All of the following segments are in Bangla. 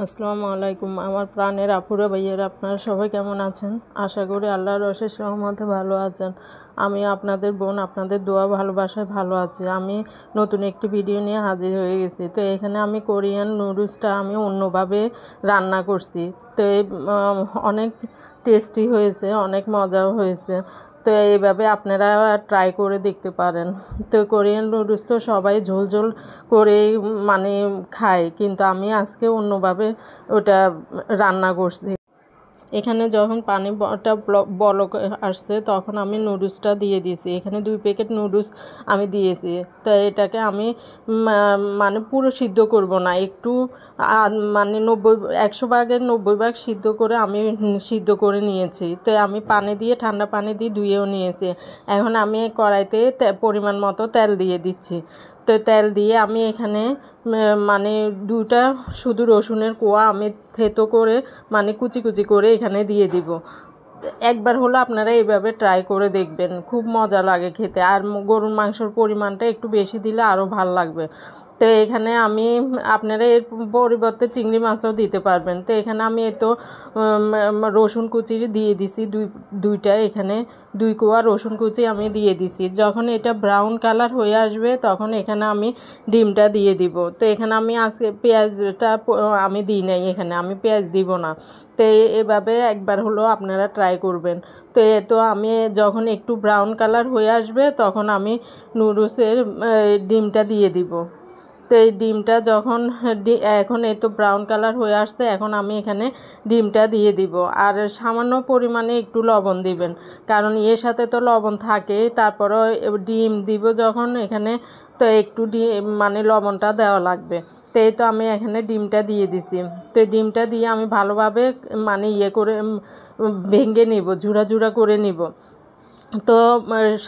আসসালামু আলাইকুম আমার প্রাণের আপুরা ভাইয়েরা, আপনারা সবাই কেমন আছেন? আশা করি আল্লাহর অশেষ রহমতে ভালো আছেন। আমি আপনাদের বোন, আপনাদের দোয়া ভালোবাসায় ভালো আছি। আমি নতুন একটি ভিডিও নিয়ে হাজির হয়ে গেছি। তো এখানে আমি কোরিয়ান নুডলসটা আমি অন্যভাবে রান্না করছি। তো অনেক টেস্টি হয়েছে, অনেক মজাও হয়েছে। তো এইভাবে আপনারা ট্রাই করে দেখতে পারেন। তো কোরিয়ান নুডলস তো সবাই ঝোল ঝোল করেই মানে খায়, কিন্তু আমি আজকে অন্যভাবে ওটা রান্না করছি। এখানে যখন পানিটা বলক আসছে তখন আমি নুডলসটা দিয়ে দিয়েছি। এখানে 2 প্যাকেট নুডলস আমি দিয়েছি। তো এটাকে আমি মানে পুরো সিদ্ধ করব না, একটু মানে 100 ভাগের 90 ভাগ সিদ্ধ করে আমি সিদ্ধ করে নিয়েছি। তো আমি পানি দিয়ে ঠান্ডা পানি দিয়ে ধুয়েও নিয়েছি। এখন আমি কড়াইতে পরিমাণ মতো তেল দিয়ে দিচ্ছি। তো তেল দিয়ে আমি এখানে মানে 2টা শুধু রসুনের কোয়া আমি থেতো করে মানে কুচি কুচি করে এখানে দিয়ে দিব। একবার হলো আপনারা এইভাবে ট্রাই করে দেখবেন, খুব মজা লাগে খেতে। আর গরুর মাংসের পরিমাণটা একটু বেশি দিলে আরও ভালো লাগবে। তো এখানে আমি আপনারা এর পরিবর্তে চিংড়ি মাছও দিতে পারবেন। তো এখানে আমি রসুন কুচি দিয়ে দিছি দুইটা, এখানে 2 কোয়া রসুন কুচি আমি দিয়ে দিছি। যখন এটা ব্রাউন কালার হয়ে আসবে তখন এখানে আমি ডিমটা দিয়ে দিব। তো এখানে আমি আজকে পেঁয়াজটা আমি দিই নাই, এখানে আমি পেঁয়াজ দিব না। তো এভাবে একবার হলো আপনারা ট্রাই করবেন। তো আমি যখন একটু ব্রাউন কালার হয়ে আসবে তখন আমি নুডলসের ডিমটা দিয়ে দিব। তো এই ডিমটা যখন এখন এই তো ব্রাউন কালার হয়ে আসছে, এখন আমি এখানে ডিমটা দিয়ে দিব। আর সামান্য পরিমাণে একটু লবণ দিবেন, কারণ এর সাথে তো লবণ থাকে। তারপরও ডিম দিব যখন এখানে, তো একটু মানে লবণটা দেওয়া লাগবে। তো এই তো আমি এখানে ডিমটা দিয়ে দিছি। তো ডিমটা দিয়ে আমি ভালোভাবে মানে করে ভেঙে নিব, ঝুরা ঝুরা করে নিব। তো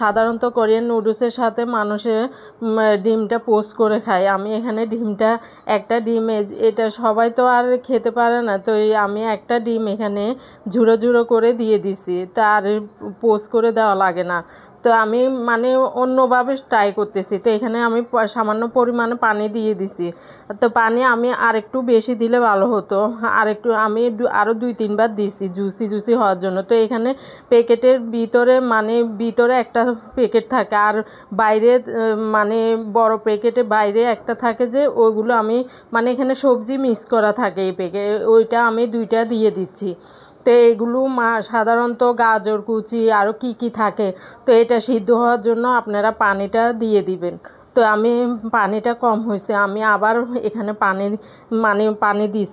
সাধারণত কোরিয়ান নুডলসের সাথে মানুষে ডিমটা পোস্ট করে খায়। আমি এখানে ডিমটা একটা ডিম এটা সবাই তো আর খেতে পারে না, তো আমি একটা ডিম এখানে ঝুড়ো ঝুড়ো করে দিয়ে দিছি। তা আর পোস্ট করে দেওয়া লাগে না। তো আমি মানে অন্যভাবে ট্রাই করতেছি। তো এখানে আমি সামান্য পরিমাণে পানি দিয়ে দিছি। তো পানি আমি আরেকটু বেশি দিলে ভালো হতো, আরেকটু আমি আরও 2-3 বার দিছি জুসি জুসি হওয়ার জন্য। তো এখানে প্যাকেটের ভিতরে মানে ভিতরে একটা প্যাকেট থাকে, আর বাইরে মানে বড় প্যাকেটে বাইরে একটা থাকে, যে ওইগুলো আমি মানে এখানে সবজি মিক্স করা থাকে এই প্যাকেট, ওইটা আমি 2টা দিয়ে দিচ্ছি। তো এগুলো সাধারণত গাজর কুচি আরও কি থাকে। তো এটা সিদ্ধ হওয়ার জন্য আপনারা পানিটা দিয়ে দিবেন। তো আমি পানিটা কম হয়েছে, আমি আবার এখানে পানি দিচ্ছি।